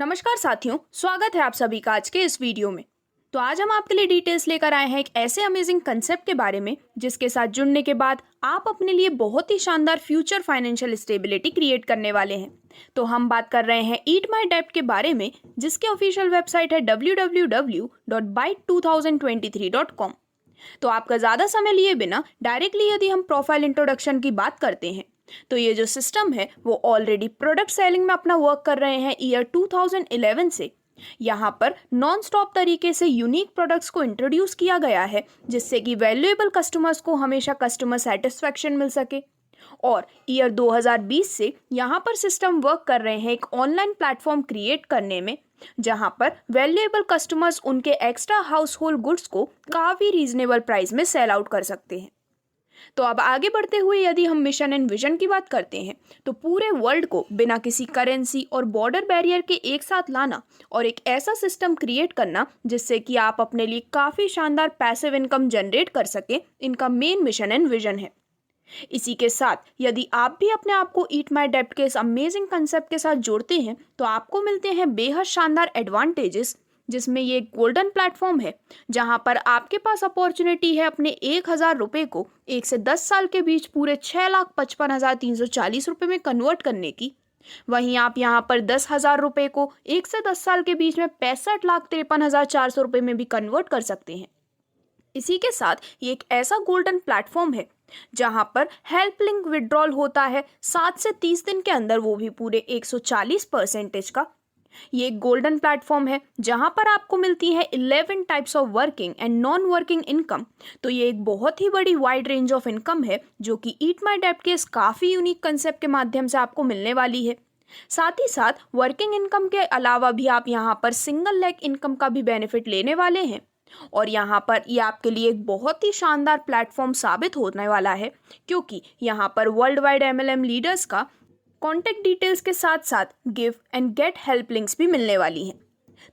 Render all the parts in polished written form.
नमस्कार साथियों, स्वागत है आप सभी का आज के इस वीडियो में। तो आज हम आपके लिए डिटेल्स लेकर आए हैं एक ऐसे अमेजिंग कंसेप्ट के बारे में जिसके साथ जुड़ने के बाद आप अपने लिए बहुत ही शानदार फ्यूचर फाइनेंशियल स्टेबिलिटी क्रिएट करने वाले हैं। तो हम बात कर रहे हैं ईट माई डेब्ट के बारे में, जिसके ऑफिशियल वेबसाइट है www.byte2023.com। तो आपका ज़्यादा समय लिए बिना डायरेक्टली यदि हम प्रोफाइल इंट्रोडक्शन की बात करते हैं, तो ये जो सिस्टम है वो ऑलरेडी प्रोडक्ट सेलिंग में अपना वर्क कर रहे हैं ईयर 2011 से। यहाँ पर नॉन स्टॉप तरीके से यूनिक प्रोडक्ट्स को इंट्रोड्यूस किया गया है जिससे कि वैल्यूएबल कस्टमर्स को हमेशा कस्टमर सेटिस्फैक्शन मिल सके। और ईयर 2020 से यहाँ पर सिस्टम वर्क कर रहे हैं एक ऑनलाइन प्लेटफॉर्म क्रिएट करने में, जहाँ पर वैल्यूएबल कस्टमर्स उनके एक्स्ट्रा हाउस होल्ड गुड्स को काफ़ी रीजनेबल प्राइस में सेल आउट कर सकते हैं। तो अब आगे बढ़ते हुए यदि हम मिशन एंड विजन की बात करते हैं, तो पूरे वर्ल्ड को बिना किसी करेंसी और बॉर्डर बैरियर के एक साथ लाना और एक ऐसा सिस्टम क्रिएट करना जिससे कि आप अपने लिए काफ़ी शानदार पैसिव इनकम जनरेट कर सके, इनका मेन मिशन एंड विजन है। इसी के साथ यदि आप भी अपने आप को ईट माई डेब्ट के इस अमेजिंग कंसेप्ट के साथ जोड़ते हैं तो आपको मिलते हैं बेहद शानदार एडवांटेजेस, जिसमें ये गोल्डन प्लेटफॉर्म है जहां पर आपके पास अपॉर्चुनिटी है अपने 1,000 रुपये को 1 से 10 साल के बीच पूरे 6,55,340 रुपये में कन्वर्ट करने की। वहीं आप यहां पर 10,000 रुपये को 1 से 10 साल के बीच में 65,53,400 रुपये में भी कन्वर्ट कर सकते हैं। इसी के साथ ये एक ऐसा गोल्डन प्लेटफॉर्म है जहां पर हेल्प लिंक विड्रॉल होता है 7 से 30 दिन के अंदर, वो भी पूरे 140% का। ये एक गोल्डन प्लेटफॉर्म है जहां पर आपको मिलती है 11 types of working and non working income. तो ये एक बहुत ही बड़ी वाइड रेंज ऑफ इनकम है जो कि ईट माई डेब्ट के इस काफ़ी यूनिक कंसेप्ट के माध्यम से आपको मिलने वाली है। साथ ही साथ वर्किंग इनकम के अलावा भी आप यहाँ पर सिंगल लेग इनकम का भी बेनिफिट लेने वाले हैं। और यहाँ पर ये आपके लिए एक बहुत ही शानदार प्लेटफॉर्म साबित होने वाला है, क्योंकि यहाँ पर वर्ल्ड वाइड MLM लीडर्स का कॉन्टैक्ट डिटेल्स के साथ साथ give and get help links भी मिलने वाली हैं।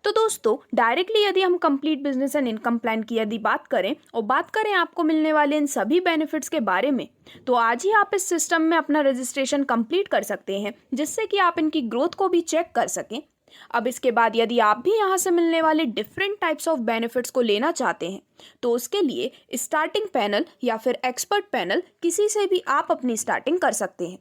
तो दोस्तों, डायरेक्टली यदि हम complete business and income plan की यदि बात करें और बात करें आपको मिलने वाले इन सभी बेनिफिट्स के बारे में, तो आज ही आप इस सिस्टम में अपना रजिस्ट्रेशन कंप्लीट कर सकते हैं जिससे कि आप इनकी ग्रोथ को भी चेक कर सकें। अब इसके बाद यदि आप भी यहाँ से मिलने वाले डिफरेंट टाइप्स ऑफ बेनिफिट्स को लेना चाहते हैं तो उसके लिए स्टार्टिंग पैनल या फिर एक्सपर्ट पैनल किसी से भी आप अपनी स्टार्टिंग कर सकते हैं।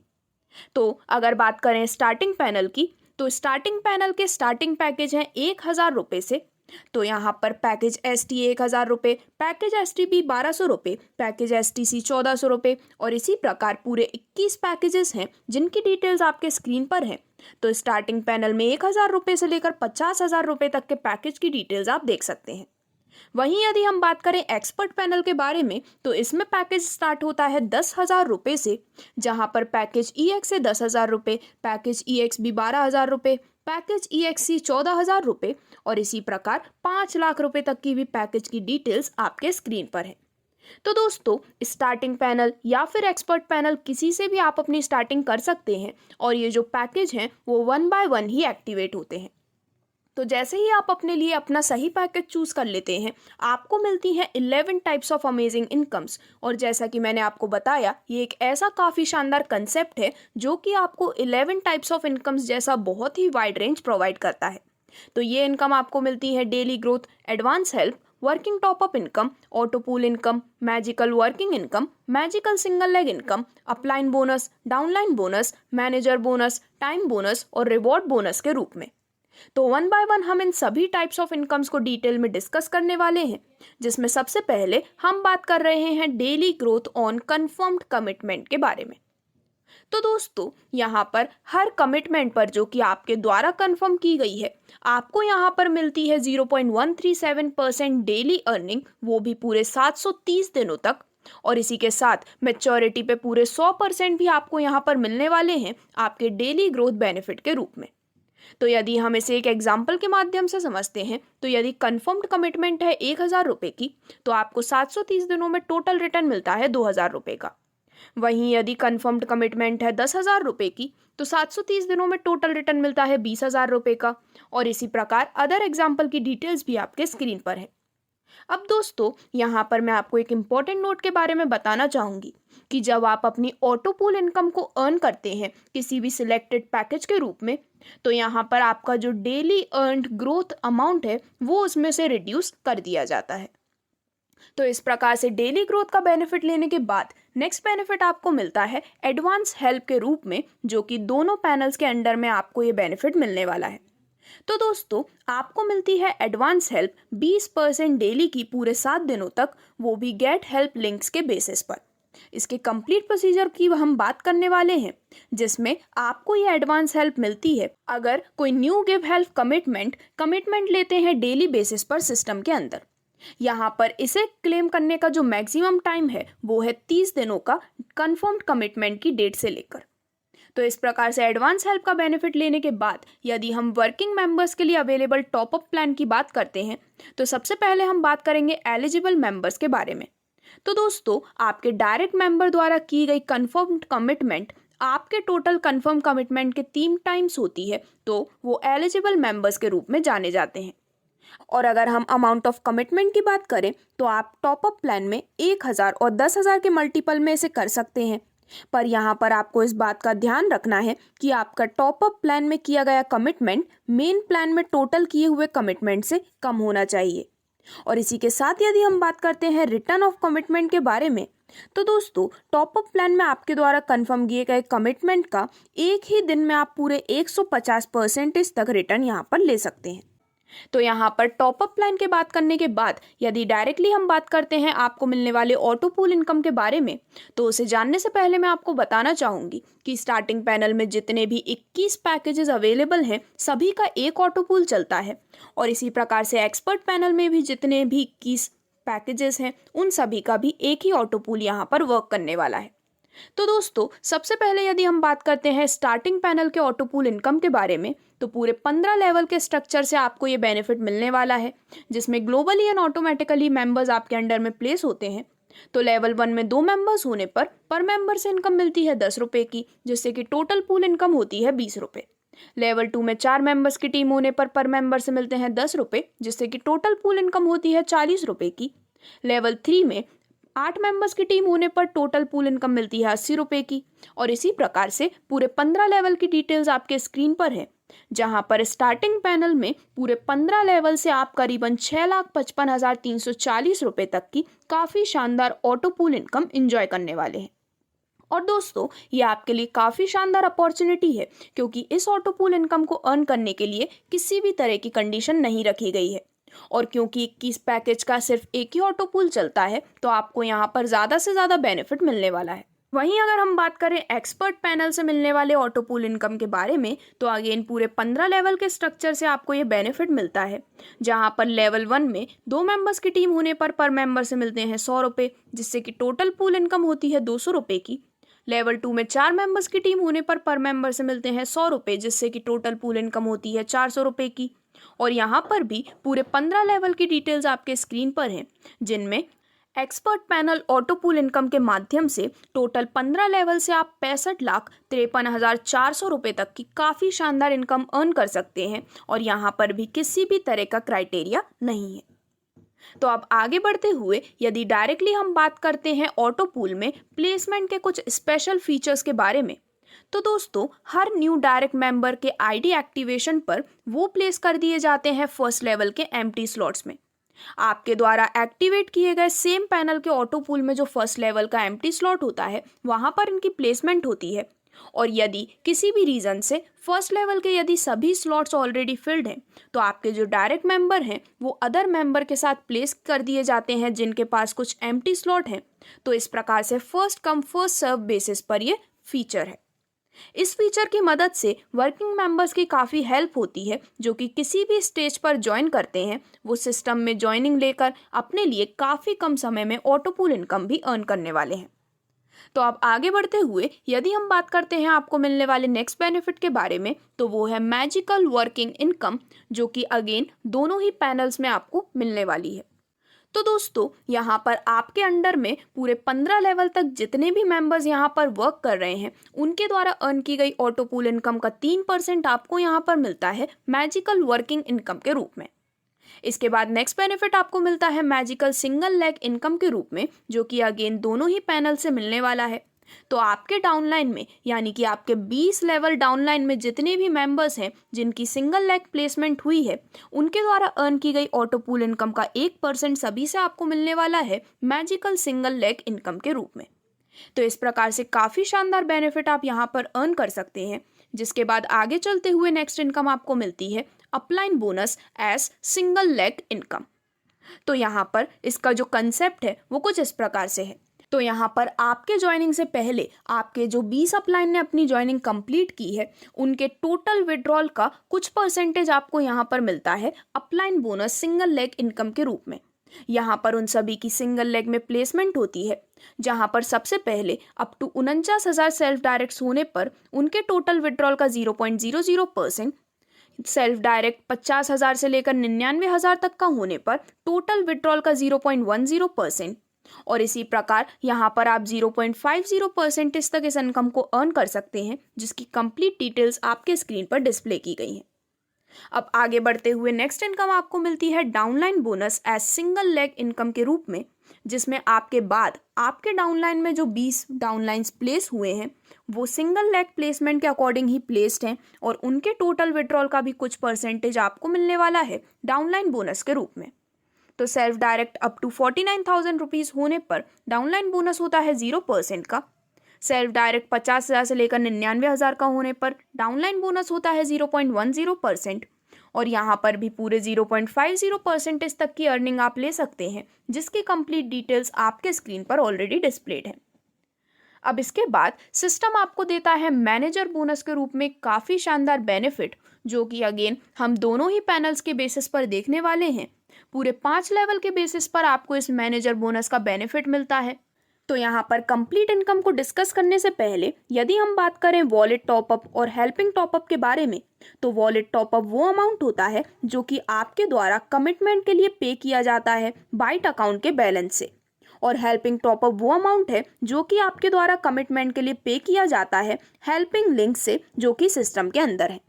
तो अगर बात करें स्टार्टिंग पैनल की, तो स्टार्टिंग पैनल के स्टार्टिंग पैकेज हैं 1,000 रुपये से। तो यहाँ पर पैकेज ST 1,000 रुपये, पैकेज STB 1,200 रुपये, पैकेज STC 1,400 रुपये और इसी प्रकार पूरे 21 पैकेजेस हैं जिनकी डिटेल्स आपके स्क्रीन पर हैं। तो स्टार्टिंग पैनल में 1,000 रुपये से लेकर 50,000 रुपये तक के पैकेज की डिटेल्स आप देख सकते हैं। वहीं यदि हम बात करें एक्सपर्ट पैनल के बारे में, तो इसमें पैकेज स्टार्ट होता है 10,000 रुपये से, जहां पर पैकेज EX से 10,000 रुपये, पैकेज EXB 12,000 रुपये, पैकेज EXC 14,000 रुपये और इसी प्रकार 5 लाख रुपये तक की भी पैकेज की डिटेल्स आपके स्क्रीन पर है। तो दोस्तों, स्टार्टिंग पैनल या फिर एक्सपर्ट पैनल किसी से भी आप अपनी स्टार्टिंग कर सकते हैं और ये जो पैकेज हैं वो 1 बाय 1 ही एक्टिवेट होते हैं। तो जैसे ही आप अपने लिए अपना सही पैकेज चूज कर लेते हैं, आपको मिलती हैं 11 टाइप्स ऑफ अमेजिंग इनकम्स। और जैसा कि मैंने आपको बताया, ये एक ऐसा काफ़ी शानदार कंसेप्ट है जो कि आपको 11 टाइप्स ऑफ इनकम्स जैसा बहुत ही वाइड रेंज प्रोवाइड करता है। तो ये इनकम आपको मिलती है daily growth, advance help, working top up income, auto pool income, magical working income, magical single leg income, upline bonus, downline bonus, manager bonus, time bonus और रिवॉर्ड बोनस के रूप में। तो 1 बाय 1 हम इन सभी टाइप्स ऑफ इनकम्स को detail में discuss करने वाले हैं, जिसमें सबसे पहले हम बात कर रहे हैं daily growth on confirmed commitment के बारे में। तो दोस्तों, यहाँ पर हर कमिटमेंट पर जो कि आपके द्वारा कंफर्म की गई है, आपको यहाँ पर मिलती है 0.137% डेली अर्निंग, वो भी पूरे 730 दिनों तक। और इसी के साथ मैच्योरिटी पे पूरे 100% भी आपको यहाँ पर मिलने वाले हैं आपके डेली ग्रोथ बेनिफिट के रूप में। तो यदि हम इसे एक एग्जाम्पल के माध्यम से समझते हैं, तो यदि कंफर्म्ड कमिटमेंट है 1,000 रुपये की, तो आपको 730 दिनों में टोटल रिटर्न मिलता है 2,000 रुपये का। वहीं यदि कंफर्म्ड कमिटमेंट है 10,000 रुपये की, तो 730 दिनों में टोटल रिटर्न मिलता है 20,000 रुपये का। और इसी प्रकार अदर एग्जाम्पल की डिटेल्स भी आपके स्क्रीन पर है। अब दोस्तों यहाँ पर मैं आपको एक इम्पॉर्टेंट नोट के बारे में बताना चाहूँगी कि जब आप अपनी ऑटो पूल इनकम को अर्न करते हैं किसी भी सिलेक्टेड पैकेज के रूप में, तो यहाँ पर आपका जो डेली अर्नड ग्रोथ अमाउंट है वो उसमें से रिड्यूस कर दिया जाता है। तो इस प्रकार से डेली ग्रोथ का बेनिफिट लेने के बाद नेक्स्ट बेनिफिट आपको मिलता है एडवांस हेल्प के रूप में, जो कि दोनों पैनल्स के अंडर में आपको ये बेनिफिट मिलने वाला है। तो दोस्तों आपको मिलती है एडवांस हेल्प 20% डेली की पूरे 7 दिनों तक, वो भी गेट हेल्प लिंक्स के बेसिस पर। इसके कंप्लीट प्रोसीजर की हम बात करने वाले हैं, जिसमें आपको ये एडवांस हेल्प मिलती है अगर कोई न्यू गिव हेल्प कमिटमेंट लेते हैं डेली बेसिस पर सिस्टम के अंदर। यहाँ पर इसे क्लेम करने का जो मैक्सिमम टाइम है वो है 30 दिनों का, कंफर्म्ड कमिटमेंट की डेट से लेकर। तो इस प्रकार से एडवांस हेल्प का बेनिफिट लेने के बाद यदि हम वर्किंग मेंबर्स के लिए अवेलेबल टॉपअप प्लान की बात करते हैं, तो सबसे पहले हम बात करेंगे एलिजिबल मेंबर्स के बारे में। तो दोस्तों आपके डायरेक्ट मेंबर द्वारा की गई कंफर्म्ड कमिटमेंट आपके टोटल कंफर्म कमिटमेंट के 3 टाइम्स होती है, तो वो एलिजिबल मेंबर्स के रूप में जाने जाते हैं। और अगर हम अमाउंट ऑफ कमिटमेंट की बात करें तो आप टॉपअप प्लान में 1000 और 10,000 के मल्टीपल में इसे कर सकते हैं। पर यहाँ पर आपको इस बात का ध्यान रखना है कि आपका टॉपअप प्लान में किया गया कमिटमेंट मेन प्लान में टोटल किए हुए कमिटमेंट से कम होना चाहिए। और इसी के साथ यदि हम बात करते हैं रिटर्न ऑफ कमिटमेंट के बारे में, तो दोस्तों टॉपअप प्लान में आपके द्वारा कंफर्म किए गए कमिटमेंट का एक ही दिन में आप पूरे 150% तक रिटर्न यहाँ पर ले सकते हैं। तो यहाँ पर टॉपअप प्लान की बात करने के बाद यदि डायरेक्टली हम बात करते हैं आपको मिलने वाले ऑटो पूल इनकम के बारे में, तो उसे जानने से पहले मैं आपको बताना चाहूँगी कि स्टार्टिंग पैनल में जितने भी 21 पैकेजेस अवेलेबल हैं सभी का एक ऑटो पूल चलता है। और इसी प्रकार से एक्सपर्ट पैनल में भी जितने भी 21 पैकेजेस हैं उन सभी का भी एक ही ऑटो पूल यहाँ पर वर्क करने वाला है। तो दोस्तों सबसे पहले यदि हम बात करते हैं स्टार्टिंग पैनल के ऑटो पूल इनकम के बारे में, तो पूरे 15 लेवल के स्ट्रक्चर से आपको ये बेनिफिट मिलने वाला है, जिसमें ग्लोबली एंड ऑटोमेटिकली मेंबर्स आपके अंडर में प्लेस होते हैं। तो लेवल 1 में 2 मेंबर्स होने पर मेंबर से इनकम मिलती है 10 रुपये की, जिससे कि टोटल पूल इनकम होती है 20 रुपये। लेवल 2 में 4 मेंबर्स की टीम होने पर मेंबर से मिलते हैं 10 रुपये, जिससे कि टोटल पूल इनकम होती है 40 रुपये की। लेवल 3 में 8 मेंबर्स की टीम होने पर टोटल पूल इनकम मिलती है 80 रुपये की। और इसी प्रकार से पूरे 15 लेवल की डिटेल्स आपके स्क्रीन पर है, जहां पर स्टार्टिंग पैनल में पूरे 15 लेवल से आप करीबन 6,55,340 रुपये तक की काफ़ी शानदार ऑटो पूल इनकम एंजॉय करने वाले हैं। और दोस्तों ये आपके लिए काफ़ी शानदार अपॉर्चुनिटी है, क्योंकि इस ऑटो पूल इनकम को अर्न करने के लिए किसी भी तरह की कंडीशन नहीं रखी गई है। और क्योंकि 21 पैकेज का सिर्फ एक ही ऑटो पूल चलता है, तो आपको यहाँ पर ज़्यादा से ज़्यादा बेनिफिट मिलने वाला है। वहीं अगर हम बात करें एक्सपर्ट पैनल से मिलने वाले ऑटो पूल इनकम के बारे में, तो अगेन पूरे 15 लेवल के स्ट्रक्चर से आपको ये बेनिफिट मिलता है, जहां पर लेवल 1 में 2 मेंबर्स की टीम होने पर मेंबर से मिलते हैं 100 रुपये, जिससे कि टोटल पूल इनकम होती है 200 रुपये की। लेवल 2 में 4 मेंबर्स की टीम होने पर मेंबर से मिलते हैं 100 रुपये, जिससे कि टोटल पूल इनकम होती है 400 रुपये की। और यहाँ पर भी पूरे 15 लेवल की डिटेल्स आपके स्क्रीन पर हैं, जिनमें expert panel auto pool income के माध्यम से टोटल 15 लेवल से आप 65,53,400 रुपये तक की काफ़ी शानदार इनकम अर्न कर सकते हैं। और यहाँ पर भी किसी भी तरह का क्राइटेरिया नहीं है। तो अब आगे बढ़ते हुए यदि डायरेक्टली हम बात करते हैं ऑटो पूल में प्लेसमेंट के कुछ स्पेशल फीचर्स के बारे में, तो दोस्तों हर न्यू डायरेक्ट मेंबर के आईडी एक्टिवेशन पर वो प्लेस कर दिए जाते हैं फर्स्ट लेवल के एम्प्टी स्लॉट्स में। आपके द्वारा एक्टिवेट किए गए सेम पैनल के ऑटो पूल में जो फर्स्ट लेवल का एम्प्टी स्लॉट होता है वहाँ पर इनकी प्लेसमेंट होती है। और यदि किसी भी रीज़न से फर्स्ट लेवल के यदि सभी स्लॉट्स ऑलरेडी फिल्ड हैं, तो आपके जो डायरेक्ट मेंबर हैं वो अदर मेंबर के साथ प्लेस कर दिए जाते हैं जिनके पास कुछ एम्प्टी स्लॉट हैं। तो इस प्रकार से first come first serve basis पर ये फीचर है। इस फीचर की मदद से वर्किंग मेंबर्स की काफ़ी हेल्प होती है, जो कि किसी भी स्टेज पर ज्वाइन करते हैं वो सिस्टम में ज्वाइनिंग लेकर अपने लिए काफ़ी कम समय में ऑटो पूल इनकम भी अर्न करने वाले हैं। तो अब आगे बढ़ते हुए यदि हम बात करते हैं आपको मिलने वाले नेक्स्ट बेनिफिट के बारे में, तो वो है मैजिकल वर्किंग इनकम, जो कि अगेन दोनों ही पैनल्स में आपको मिलने वाली है। तो दोस्तों यहाँ पर आपके अंडर में पूरे 15 लेवल तक जितने भी मेंबर्स यहाँ पर वर्क कर रहे हैं उनके द्वारा अर्न की गई ऑटो पूल इनकम का 3% आपको यहाँ पर मिलता है मैजिकल वर्किंग इनकम के रूप में। इसके बाद नेक्स्ट बेनिफिट आपको मिलता है मैजिकल सिंगल लेग इनकम के रूप में, जो कि अगेन दोनों ही पैनल से मिलने वाला है। तो आपके डाउनलाइन में यानी कि आपके 20 लेवल डाउनलाइन में जितने भी मेंबर्स हैं जिनकी सिंगल लेग प्लेसमेंट हुई है, उनके द्वारा अर्न की गई ऑटो पूल इनकम का 1% सभी से आपको मिलने वाला है मैजिकल सिंगल लेग इनकम के रूप में। तो इस प्रकार से काफ़ी शानदार बेनिफिट आप यहाँ पर अर्न कर सकते हैं। जिसके बाद आगे चलते हुए नेक्स्ट इनकम आपको मिलती है upline bonus as single leg income. तो यहाँ पर इसका जो कंसेप्ट है वो कुछ इस प्रकार से है। तो यहाँ पर आपके ज्वाइनिंग से पहले आपके जो 20 अपलाइन ने अपनी ज्वाइनिंग कंप्लीट की है, उनके टोटल विड्रॉल का कुछ परसेंटेज आपको यहाँ पर मिलता है upline bonus single leg income के रूप में। यहाँ पर उन सभी की सिंगल लेग में प्लेसमेंट होती है, जहाँ पर सबसे पहले अप टू 49,000 सेल्फ डायरेक्ट्स होने पर उनके टोटल विड्रॉल का 0.00%, सेल्फ डायरेक्ट 50,000 से लेकर 99,000 तक का होने पर टोटल विड्रॉल का 0.10%, और इसी प्रकार यहाँ पर आप 0.50% तक इस इनकम को अर्न कर सकते हैं, जिसकी कंप्लीट डिटेल्स आपके स्क्रीन पर डिस्प्ले की गई हैं। अब आगे बढ़ते हुए नेक्स्ट इनकम आपको मिलती है downline bonus as single leg income के रूप में, जिसमें आपके बाद आपके डाउनलाइन में जो 20 डाउनलाइंस प्लेस हुए हैं वो सिंगल लेग प्लेसमेंट के अकॉर्डिंग ही प्लेस्ड हैं, और उनके टोटल विड्रॉल का भी कुछ परसेंटेज आपको मिलने वाला है डाउनलाइन बोनस के रूप में। तो self direct up to 49,000 rupees होने पर डाउनलाइन बोनस होता है 0% का। सेल्फ डायरेक्ट 50,000 से लेकर 99,000 का होने पर डाउनलाइन बोनस होता है 0.10%, और यहाँ पर भी पूरे 0.50% तक की अर्निंग आप ले सकते हैं, जिसकी कंप्लीट डिटेल्स आपके स्क्रीन पर ऑलरेडी डिस्प्लेड है। अब इसके बाद सिस्टम आपको देता है मैनेजर बोनस के रूप में काफ़ी शानदार बेनिफिट, जो कि अगेन हम दोनों ही पैनल्स के बेसिस पर देखने वाले हैं। पूरे 5 लेवल के बेसिस पर आपको इस मैनेजर बोनस का बेनिफिट मिलता है। तो यहाँ पर कंप्लीट इनकम को डिस्कस करने से पहले यदि हम बात करें वॉलेट टॉपअप और हेल्पिंग टॉपअप के बारे में, तो वॉलेट टॉपअप वो अमाउंट होता है जो कि आपके द्वारा कमिटमेंट के लिए पे किया जाता है बाइट अकाउंट के बैलेंस से, और हेल्पिंग टॉपअप वो अमाउंट है जो कि आपके द्वारा कमिटमेंट के लिए पे किया जाता है हेल्पिंग लिंक से, जो कि सिस्टम के अंदर है।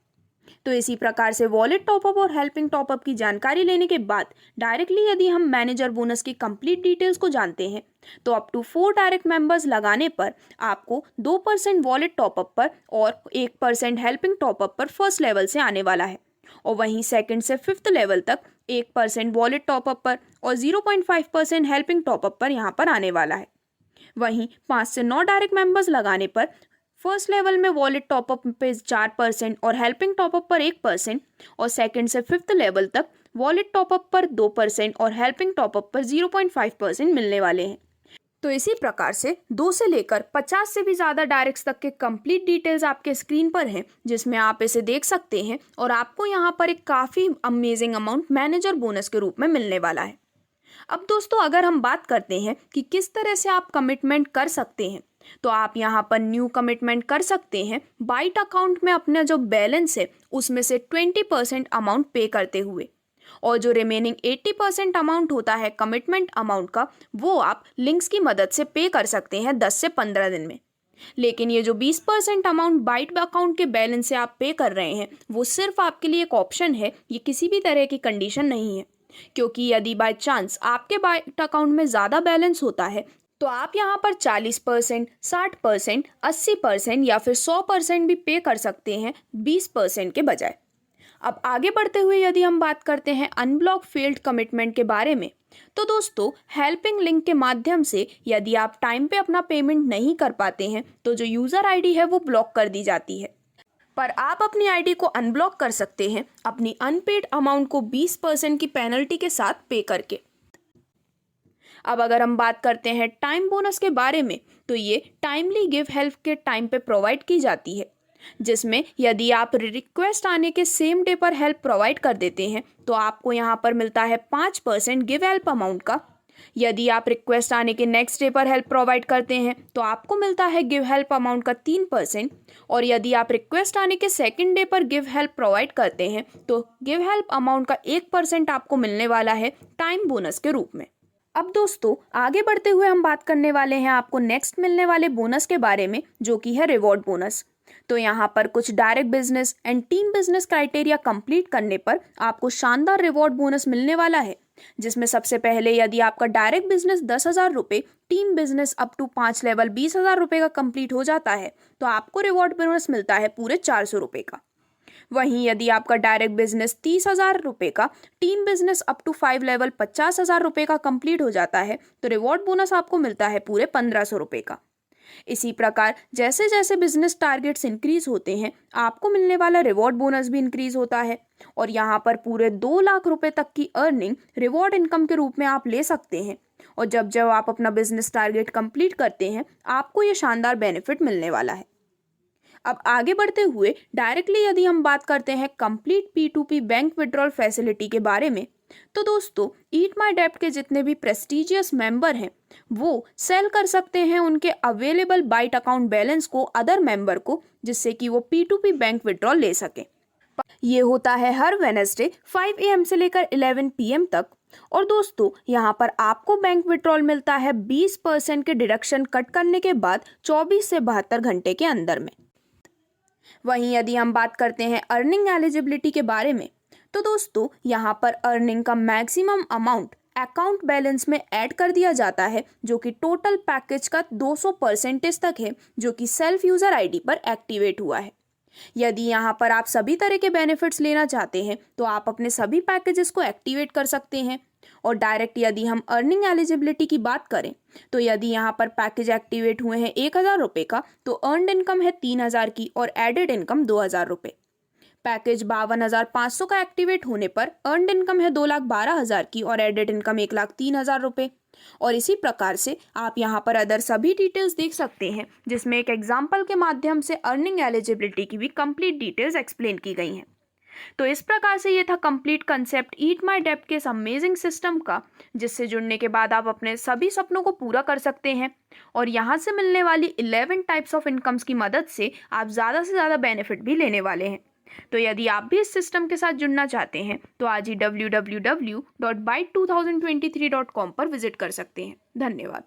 तो इसी प्रकार से वॉलेट टॉपअप और हेल्पिंग टॉपअप की जानकारी लेने के बाद डायरेक्टली यदि हम मैनेजर बोनस की कंप्लीट डिटेल्स को जानते हैं, तो अप टू 4 डायरेक्ट मेंबर्स लगाने पर आपको 2% वॉलेट टॉपअप पर और 1% हेल्पिंग टॉपअप पर फर्स्ट लेवल से आने वाला है, और वहीं सेकंड से 5th लेवल तक 1% वॉलेट टॉपअप पर और 0.5% हेल्पिंग टॉपअप पर यहाँ पर आने वाला है। वहीं 5 से 9 डायरेक्ट मेंबर्स लगाने पर फर्स्ट लेवल में वॉलेट टॉपअप पे 4% और हेल्पिंग टॉपअप पर 1%, और सेकंड से 5th लेवल तक वॉलेट टॉपअप पर 2% और हेल्पिंग टॉपअप पर 0.5% मिलने वाले हैं। तो इसी प्रकार से 2 से लेकर 50 से भी ज़्यादा डायरेक्ट्स तक के कंप्लीट डिटेल्स आपके स्क्रीन पर हैं, जिसमें आप इसे देख सकते हैं, और आपको यहाँ पर एक काफ़ी अमेजिंग अमाउंट मैनेजर बोनस के रूप में मिलने वाला है। अब दोस्तों, अगर हम बात करते हैं कि किस तरह से आप कमिटमेंट कर सकते हैं, तो आप यहाँ पर न्यू कमिटमेंट कर सकते हैं बाइट अकाउंट में अपना जो बैलेंस है उसमें से 20% अमाउंट पे करते हुए, और जो रिमेनिंग 80% अमाउंट होता है कमिटमेंट अमाउंट का, वो आप लिंक्स की मदद से पे कर सकते हैं 10 से 15 दिन में। लेकिन ये जो 20% अमाउंट बाइट अकाउंट के बैलेंस से आप पे कर रहे हैं, वो सिर्फ आपके लिए एक ऑप्शन है, ये किसी भी तरह की कंडीशन नहीं है। क्योंकि यदि बाय चांस आपके बाइट अकाउंट में ज़्यादा बैलेंस होता है, तो आप यहाँ पर 40%, 60%, 80% या फिर 100% भी पे कर सकते हैं 20% के बजाय। अब आगे बढ़ते हुए यदि हम बात करते हैं अनब्लॉक फेल्ड कमिटमेंट के बारे में, तो दोस्तों हेल्पिंग लिंक के माध्यम से यदि आप टाइम पे अपना पेमेंट नहीं कर पाते हैं, तो जो यूज़र आईडी है वो ब्लॉक कर दी जाती है। पर आप अपनी आईडी को अनब्लॉक कर सकते हैं अपनी अनपेड अमाउंट को 20% की पेनल्टी के साथ पे करके। अब अगर हम बात करते हैं टाइम बोनस के बारे में, तो ये टाइमली गिव हेल्प के टाइम पे प्रोवाइड की जाती है, जिसमें यदि आप रिक्वेस्ट आने के सेम डे पर हेल्प प्रोवाइड कर देते हैं, तो आपको यहाँ पर मिलता है 5% गिव हेल्प अमाउंट का। यदि आप रिक्वेस्ट आने के नेक्स्ट डे पर हेल्प प्रोवाइड करते हैं, तो आपको मिलता है गिव हेल्प अमाउंट का 3%, और यदि आप रिक्वेस्ट आने के सेकंड डे पर गिव हेल्प प्रोवाइड करते हैं, तो गिव हेल्प अमाउंट का 1% आपको मिलने वाला है टाइम बोनस के रूप में। अब दोस्तों आगे बढ़ते हुए हम बात करने वाले हैं आपको नेक्स्ट मिलने वाले बोनस के बारे में, जो कि है रिवॉर्ड बोनस। तो यहाँ पर कुछ direct business and team business criteria complete करने पर आपको शानदार रिवॉर्ड बोनस मिलने वाला है, जिसमें सबसे पहले यदि आपका डायरेक्ट बिजनेस 10,000 रुपये, team business up to 5 level 20,000 रुपये का कंप्लीट हो जाता है तो आपको रिवॉर्ड बोनस मिलता है पूरे 400 रुपये का। वहीं यदि आपका डायरेक्ट बिजनेस 30,000 रुपये का, team business up to 5 level 50,000 रुपये का कंप्लीट हो जाता है तो रिवॉर्ड बोनस आपको मिलता है पूरे 1,500 रुपये का। इसी प्रकार जैसे जैसे बिजनेस टारगेट्स इंक्रीज होते हैं आपको मिलने वाला रिवॉर्ड बोनस भी इंक्रीज होता है और यहाँ पर पूरे 2 लाख रुपए तक की अर्निंग रिवॉर्ड इनकम के रूप में आप ले सकते हैं। और जब जब आप अपना बिजनेस टारगेट कंप्लीट करते हैं आपको ये शानदार बेनिफिट मिलने वाला है। अब आगे बढ़ते हुए डायरेक्टली यदि हम बात करते हैं complete P2P bank withdrawal facility के बारे में, तो दोस्तों ईट माई डेप्ट के जितने भी प्रेस्टिजियस मेंबर हैं वो सेल कर सकते हैं उनके अवेलेबल बाइट अकाउंट बैलेंस को अदर मेंबर को, जिससे कि वो P2P बैंक विड्रॉल ले सकें। ये होता है हर वेडनेसडे 5 AM से लेकर 11 PM तक। और दोस्तों यहाँ पर आपको बैंक विड्रॉल मिलता है 20% के डिडक्शन कट करने के बाद 24 से 72 घंटे के अंदर में। वहीं यदि हम बात करते हैं अर्निंग एलिजिबिलिटी के बारे में, तो दोस्तों यहाँ पर अर्निंग का मैक्सिमम अमाउंट अकाउंट बैलेंस में ऐड कर दिया जाता है, जो कि टोटल पैकेज का 200% तक है, जो कि सेल्फ यूजर आईडी पर एक्टिवेट हुआ है। यदि यहाँ पर आप सभी तरह के बेनिफिट्स लेना चाहते हैं तो आप अपने सभी पैकेजेस को एक्टिवेट कर सकते हैं। और डायरेक्ट यदि हम अर्निंग एलिजिबिलिटी की बात करें तो यदि यहाँ पर पैकेज एक्टिवेट हुए हैं 1,000 रुपये का तो अर्नड इनकम है 3,000 की और एडेड इनकम 2,000 रुपये। पैकेज 52,500 का एक्टिवेट होने पर अर्नड इनकम है 2,12,000 की और एडेड इनकम 1,03,000 रुपये। और इसी प्रकार से आप यहाँ पर अदर सभी डिटेल्स देख सकते हैं, जिसमें एक एग्जाम्पल के माध्यम से अर्निंग एलिजिबिलिटी की भी कंप्लीट डिटेल्स एक्सप्लेन की गई हैं। तो इस प्रकार से ये था कंप्लीट कंसेप्ट ईट माई डेप्ट के इस अमेजिंग सिस्टम का, जिससे जुड़ने के बाद आप अपने सभी सपनों को पूरा कर सकते हैं। और यहाँ से मिलने वाली 11 टाइप्स ऑफ इनकम्स की मदद से आप ज़्यादा से ज़्यादा बेनिफिट भी लेने वाले हैं। तो यदि आप भी इस सिस्टम के साथ जुड़ना चाहते हैं तो आज ही www.byte2023.com पर विजिट कर सकते हैं। धन्यवाद।